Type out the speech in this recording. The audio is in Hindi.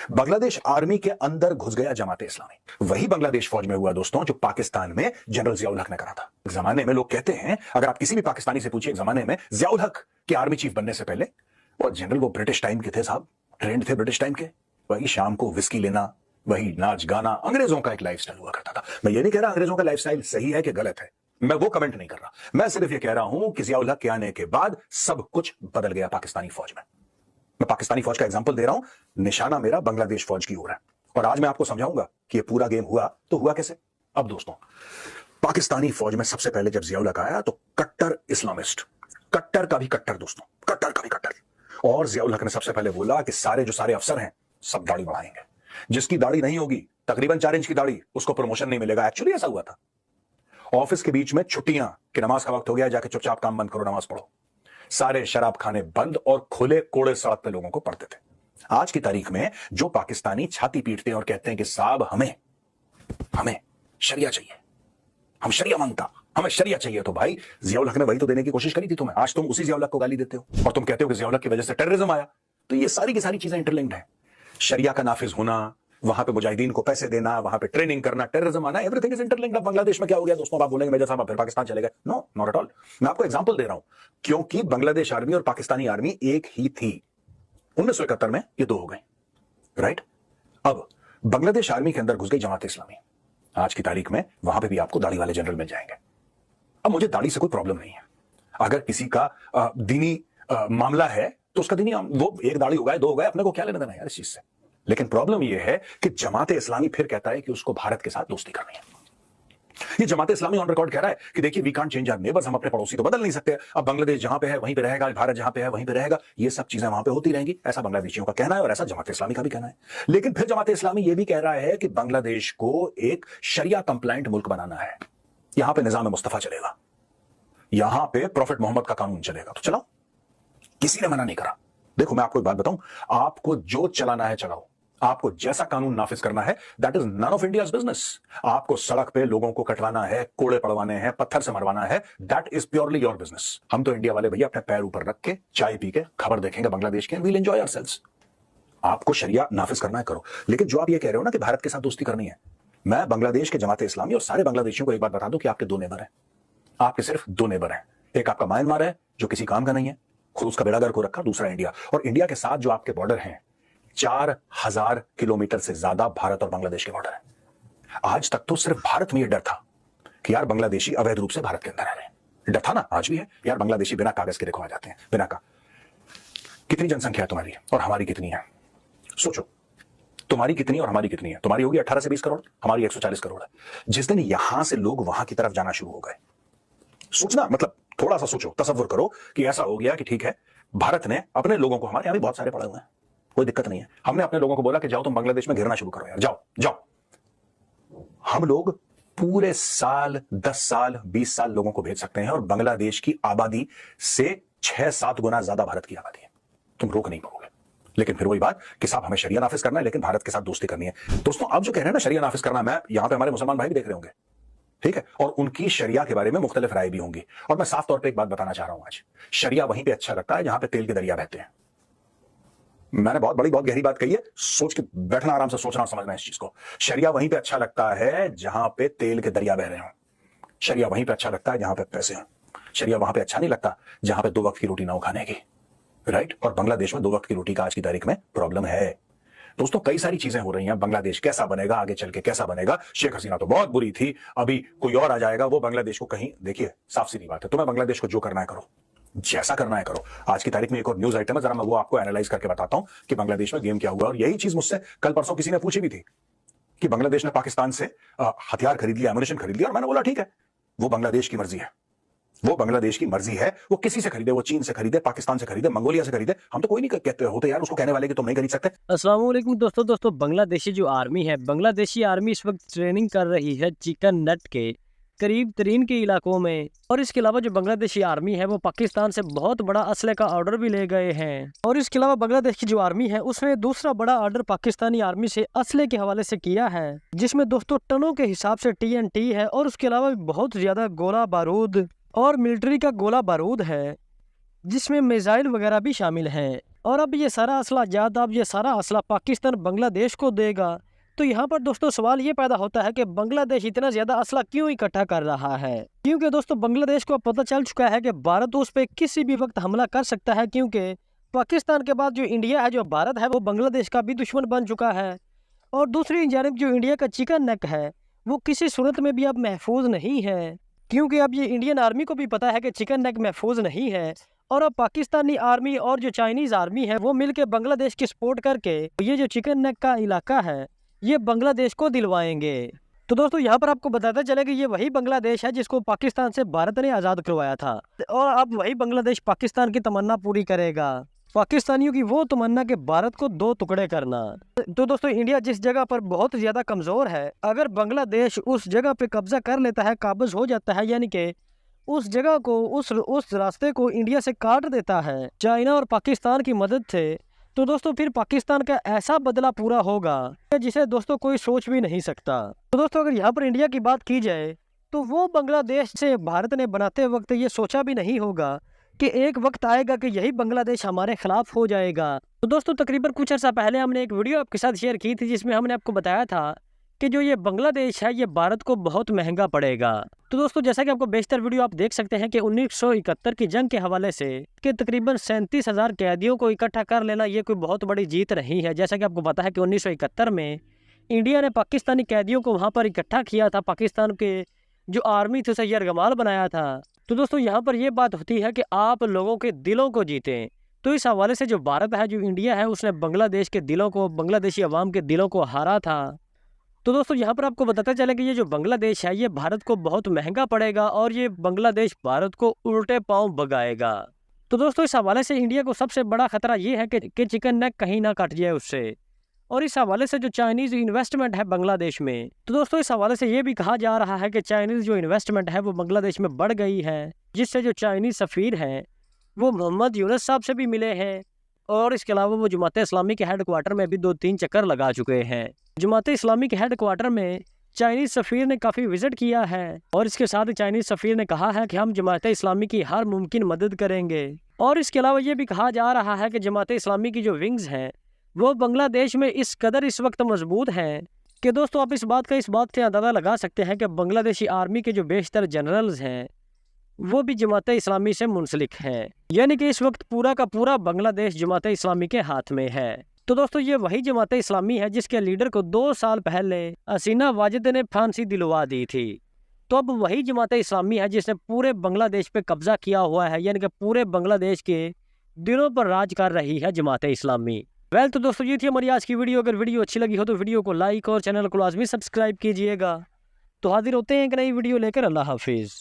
बांग्लादेश आर्मी के अंदर घुस गया जमाते इस्लामी। वही बांग्लादेश फौज में हुआ दोस्तों जो पाकिस्तान में जनरल जियाउल हक ने करा था। जमाने में लोग कहते हैं, अगर आप किसी भी पाकिस्तानी से पूछिए जमाने में जियाउल हक के आर्मी चीफ बनने से पहले, और जनरल वो ब्रिटिश टाइम के थे साहब, ट्रेंड थे ब्रिटिश टाइम के। वही शाम को विस्की लेना, वही नाच गाना, अंग्रेजों का एक लाइफस्टाइल हुआ करता था। मैं ये नहीं कह रहा अंग्रेजों का लाइफस्टाइल सही है कि गलत है, मैं वो कमेंट नहीं कर रहा। मैं सिर्फ ये कह रहा हूं कि जियाउल हक के आने के बाद सब कुछ बदल गया पाकिस्तानी फौज में। मैं पाकिस्तानी फौज का एग्जांपल दे रहा हूं, निशाना मेरा बांग्लादेश फौज की ओर है। और आज मैं आपको समझाऊंगा कि ये पूरा गेम हुआ तो हुआ कैसे। अब दोस्तों, पाकिस्तानी फौज में सबसे पहले जब जियाउल हक आया तो कट्टर इस्लामिस्ट, कट्टर का भी कट्टर दोस्तों, कट्टर का भी कट्टर। और जियाउल हक ने सबसे पहले बोला कि सारे जो सारे अफसर हैं सब दाढ़ी बढ़ाएंगे। जिसकी दाढ़ी नहीं होगी, तकरीबन 4 इंच की दाढ़ी, उसको प्रमोशन नहीं मिलेगा। एक्चुअली ऐसा हुआ था। ऑफिस के बीच में छुट्टियां कि नमाज का वक्त हो गया, जाके चुपचाप काम बंद करो, नमाज पढ़ो। सारे शराब खाने बंद और खुले कोड़े सड़क पे लोगों को पढ़ते थे। आज की तारीख में जो पाकिस्तानी छाती पीटते हैं और कहते हैं कि साहब हमें शरिया चाहिए, हम शरिया मांगता, हमें शरिया चाहिए, तो भाई जियाउल हक ने वही तो देने की कोशिश करी थी तुम्हें। आज तुम उसी जियाउल हक को गाली देते हो और तुम कहते हो कि जियाउल हक की वजह से टेररिज्म आया। तो ये सारी की सारी चीजें इंटरलिंक्ड है। शरिया का नाफिज होना, वहां पे मुजाहिदीन को पैसे देना, वहां पे ट्रेनिंग करना, टेररिज्म आना, एवरीथिंग इज इंटरलिंक्ड। अब बांग्लादेश में क्या हो गया दोस्तों, आप बोलेंगे मेजर साहब फिर पाकिस्तान चले गए। No, not at all. मैं आपको एग्जांपल दे रहा हूं, क्योंकि बांग्लादेश आर्मी और पाकिस्तानी आर्मी एक ही थी। 1971 में ये दो हो गई, राइट। अब बांग्लादेश आर्मी के अंदर घुस गई जमात इस्लामी। आज की तारीख में वहां पे भी आपको दाढ़ी वाले जनरल मिल जाएंगे। अब मुझे दाढ़ी से कोई प्रॉब्लम नहीं है। अगर किसी का दीनी मामला है तो उसका दीनी, वो एक दाढ़ी उगाए, दो उगाए, अपने को क्या लेना देना यार इस चीज से। लेकिन प्रॉब्लम यह है कि जमाते इस्लामी फिर कहता है कि उसको भारत के साथ दोस्ती करनी है। ये जमाते इस्लामी ऑन रिकॉर्ड कह रहा है कि देखिए we can't change our neighbours, हम अपने पड़ोसी तो बदल नहीं सकते। अब बांग्लादेश जहां पे है वहीं पे रहेगा, भारत जहां पे है वहीं पे रहेगा, ये सब चीजें वहां पे होती रहेंगी। ऐसा बांग्लादेशियों का कहना है और ऐसा जमाते इस्लामी का भी कहना है। लेकिन फिर जमाते इस्लामी ये भी कह रहा है कि बांग्लादेश को एक शरिया कंप्लायंट मुल्क बनाना है। यहां पे निजाम मुस्तफा चलेगा, यहां पे प्रॉफिट मोहम्मद का कानून चलेगा, तो चलाओ, किसी ने मना नहीं करा। देखो मैं आपको एक बात बताऊं, आपको जो चलाना है चलाओ, आपको जैसा कानून नाफिज करना है, that is none of India's business. आपको सड़क पे लोगों को कटवाना है, कोड़े पड़वाने हैं, पत्थर से मरवाना है, that is purely your business. हम तो इंडिया वाले भैया अपने पैर ऊपर रख के चाय पी के खबर देखेंगे बांग्लादेश के, वील एंजॉय आवरसेल्व्स। आपको शरिया नाफिज करना है करो। लेकिन जो आप ये कह रहे हो ना कि भारत के साथ दोस्ती करनी है, मैं बांग्लादेश के जमाते इस्लामी और सारे बांग्लादेशियों को एक बात बता दूं कि आपके दो नेबर हैं। आपके सिर्फ दो नेबर हैं। एक आपका म्यांमार है जो किसी काम का नहीं है, खुद उसका बेड़ा गर्क हो रखा, दूसरा इंडिया। और इंडिया के साथ जो आपके बॉर्डर हैं 4000 किलोमीटर से ज्यादा भारत और बांग्लादेश के बॉर्डर है। आज तक तो सिर्फ भारत में यह डर था कि यार बांग्लादेशी अवैध रूप से भारत के अंदर आ रहे हैं। डर था ना, आज भी है यार, बांग्लादेशी बिना कागज के देखो आ जाते हैं, बिना का। कितनी जनसंख्या है तुम्हारी और हमारी कितनी है, सोचो। तुम्हारी कितनी और हमारी कितनी है? तुम्हारी होगी 18 से 20 करोड़, हमारी 140 करोड़ है। जिस दिन यहां से लोग वहां की तरफ जाना शुरू हो गए, सोचना, मतलब थोड़ा सा सोचो, तसव्वुर करो कि ऐसा हो गया कि ठीक है, भारत ने अपने लोगों को, हमारे यहां भी बहुत सारे पड़े हुए हैं, कोई दिक्कत नहीं है, हमने अपने लोगों को बोला कि जाओ तुम बांग्लादेश में घेरना शुरू करो यार, जाओ जाओ। हम लोग पूरे साल 10 साल 20 साल लोगों को भेज सकते हैं और बांग्लादेश की आबादी से 6-7 गुना ज्यादा भारत की आबादी है, तुम रोक नहीं पाओगे। लेकिन फिर वही बात कि साहब हमें शरिया नाफिज करना है लेकिन भारत के साथ दोस्ती करनी है। दोस्तों आप जो कह रहे हैं ना शरिया नाफिज करना, मैं यहां पे हमारे मुसलमान भाई भी देख रहे होंगे, ठीक है, और उनकी शरिया के बारे में मुख्तलिफ राय भी होंगी। और मैं साफ तौर पे एक बात बताना चाह रहा हूं, आज शरिया वहीं पे अच्छा लगता है जहां पे तेल के दरिया बहते हैं। मैंने बहुत बड़ी बहुत गहरी बात कही है, सोच के बैठना, आराम से सोचना और समझना इस चीज को। शरिया वहीं पे अच्छा लगता है जहां पे तेल के दरिया बह रहे हो। शरिया वहीं पे अच्छा लगता है जहां पे पैसे हैं। शरिया वहां पे अच्छा नहीं लगता जहां पे 2 वक्त की रोटी ना हो खाने की, राइट। और बांग्लादेश में 2 वक्त की रोटी का आज की तारीख में प्रॉब्लम है। दोस्तों कई सारी चीजें हो रही हैं, बांग्लादेश कैसा बनेगा, आगे चल के कैसा बनेगा। शेख हसीना तो बहुत बुरी थी, अभी कोई और आ जाएगा, वो बांग्लादेश को कहीं, देखिए साफ सीधी बात है, तुम्हें बांग्लादेश को जो करना है करो, जैसा करना है करो। आज की तारीख में एक और न्यूज आइटम है, जरा मैं वो आपको एनालाइज करके बताता हूं कि बांग्लादेश में गेम क्या हुआ। और यही चीज मुझसे कल परसों किसी ने पूछी भी थी कि बांग्लादेश ने पाकिस्तान से हथियार खरीद लिया, एमुनिशन खरीद लिया, और मैंने बोला ठीक है, वो बांग्लादेश की मर्जी है, वो बांग्लादेश की मर्जी है, वो किसी से खरीदे, वो चीन से खरीदे, पाकिस्तान से खरीदे, मंगोलिया से खरीदे, हम तो कोई नहीं कहते होते यार उसको कहने वाले कि तुम नहीं खरीद सकते। अस्सलाम वालेकुम दोस्तों बांग्लादेशी जो आर्मी है, बांग्लादेशी आर्मी इस वक्त ट्रेनिंग कर रही है चिकन नट के करीब तरीन के इलाकों में। और इसके अलावा जो बांग्लादेशी आर्मी है वो पाकिस्तान से बहुत बड़ा असले का ऑर्डर भी ले गए हैं। और इसके अलावा बांग्लादेश की जो आर्मी है उसने दूसरा बड़ा ऑर्डर पाकिस्तानी आर्मी से असले के हवाले से किया है, जिसमें दोस्तों टनों के हिसाब से TNT है और उसके अलावा बहुत ज्यादा गोला बारूद और मिलिट्री का गोला बारूद है। जिसमें मिसाइल वगैरह भी शामिल हैं। और अब ये सारा असला जात, अब ये सारा असला पाकिस्तान बांग्लादेश को देगा। तो यहाँ पर दोस्तों सवाल ये पैदा होता है कि बांग्लादेश इतना ज़्यादा असला क्यों इकट्ठा कर रहा है। क्योंकि दोस्तों बांग्लादेश को पता चल चुका है कि भारत उस पर किसी भी वक्त हमला कर सकता है, क्योंकि पाकिस्तान के बाद जो इंडिया है, जो भारत है, वो बांग्लादेश का भी दुश्मन बन चुका है। और दूसरी जानिब जो इंडिया का चिकन नेक है वो किसी सूरत में भी अब महफूज नहीं है, क्योंकि अब ये इंडियन आर्मी को भी पता है कि चिकन नेक महफूज नहीं है। और अब पाकिस्तानी आर्मी और जो चाइनीज़ आर्मी है वो मिलकर बांग्लादेश की सपोर्ट करके ये जो चिकन नेक का इलाका है ये बांग्लादेश को दिलवाएंगे। तो दोस्तों यहाँ पर आपको बताता चले कि ये वही बांग्लादेश है जिसको पाकिस्तान से भारत ने आज़ाद करवाया था, और अब वही बांग्लादेश पाकिस्तान की तमन्ना पूरी करेगा, पाकिस्तानियों की वो तमन्ना के भारत को दो टुकड़े करना। तो दोस्तों इंडिया जिस जगह पर बहुत ज़्यादा कमज़ोर है, अगर बांग्लादेश उस जगह पे कब्जा कर लेता है, काबिज हो जाता है, यानी कि उस जगह को, उस रास्ते को इंडिया से काट देता है चाइना और पाकिस्तान की मदद से, तो दोस्तों फिर पाकिस्तान का ऐसा बदला पूरा होगा जिसे दोस्तों कोई सोच भी नहीं सकता। तो दोस्तों अगर यहाँ पर इंडिया की बात की जाए तो वो बांग्लादेश से भारत ने बनाते वक्त ये सोचा भी नहीं होगा कि एक वक्त आएगा कि यही बांग्लादेश हमारे खिलाफ हो जाएगा। तो दोस्तों तकरीबन कुछ अर्सा पहले हमने एक वीडियो आपके साथ शेयर की थी जिसमें हमने आपको बताया था कि जो ये बांग्लादेश है ये भारत को बहुत महंगा पड़ेगा। तो दोस्तों जैसा कि आपको बेशतर वीडियो आप देख सकते हैं कि 1971 की जंग के हवाले से कि तकरीबन 37,000 कैदियों को इकट्ठा कर लेना ये कोई बहुत बड़ी जीत नहीं है। जैसा कि आपको पता है कि 1971 में इंडिया ने पाकिस्तानी कैदियों को वहाँ पर इकट्ठा किया था, पाकिस्तान के जो आर्मी थी उसे यरगमाल बनाया था। तो दोस्तों यहाँ पर यह बात होती है कि आप लोगों के दिलों को जीतें। तो इस हवाले से जो भारत है, जो इंडिया है, उसने बांग्लादेश के दिलों को, बांग्लादेशी अवाम के दिलों को हारा था। तो दोस्तों यहाँ पर आपको बताता चले कि ये जो बांग्लादेश है ये भारत को बहुत महंगा पड़ेगा और ये बांग्लादेश भारत को उल्टे पांव भगाएगा। तो दोस्तों इस हवाले से इंडिया को सबसे बड़ा खतरा ये है कि चिकन नेक कहीं ना कट जाए उससे। और इस हवाले से जो चाइनीज़ इन्वेस्टमेंट है बांग्लादेश में, तो दोस्तों इस हवाले से ये भी कहा जा रहा है कि चाइनीज़ जो इन्वेस्टमेंट है वो बांग्लादेश में बढ़ गई है, जिससे जो चाइनीज़ सफ़ीर हैं वो मोहम्मद यूनुस साहब से भी मिले हैं। और इसके अलावा वो जमात इस्लामी के हेड क्वार्टर में भी 2-3 चक्कर लगा चुके हैं। जमात इस्लामी के हेड क्वार्टर में चाइनीज़ सफ़ीर ने काफ़ी विज़िट किया है और इसके साथ ही चाइनीज़ सफ़ीर ने कहा है कि हम जमात इस्लामी की हर मुमकिन मदद करेंगे। और इसके अलावा ये भी कहा जा रहा है कि जमात इस्लामी की जो विंग्स हैं वो बांग्लादेश में इस कदर इस वक्त मजबूत हैं कि दोस्तों आप इस बात से अंदाज़ा लगा सकते हैं कि बांग्लादेशी आर्मी के जो बेशतर जनरल्स हैं वो भी जमात इस्लामी से मुंसलिक हैं, यानी कि इस वक्त पूरा का पूरा बांग्लादेश जमात इस्लामी के हाथ में है। तो दोस्तों ये वही जमात इस्लामी है जिसके लीडर को 2 साल पहले हसीना वाजिद ने फांसी दिलवा दी थी। तो अब वही जमात इस्लामी है जिसने पूरे बांग्लादेश पे कब्जा किया हुआ है, यानी कि पूरे बांग्लादेश के दिलों पर राज कर रही है जमात इस्लामी। तो दोस्तों ये थी हमारी आज की वीडियो। अगर वीडियो अच्छी लगी हो तो वीडियो को लाइक और चैनल को लाजमी सब्सक्राइब कीजिएगा। तो हाजिर होते हैं एक नई वीडियो लेकर। अल्लाह हाफिज़।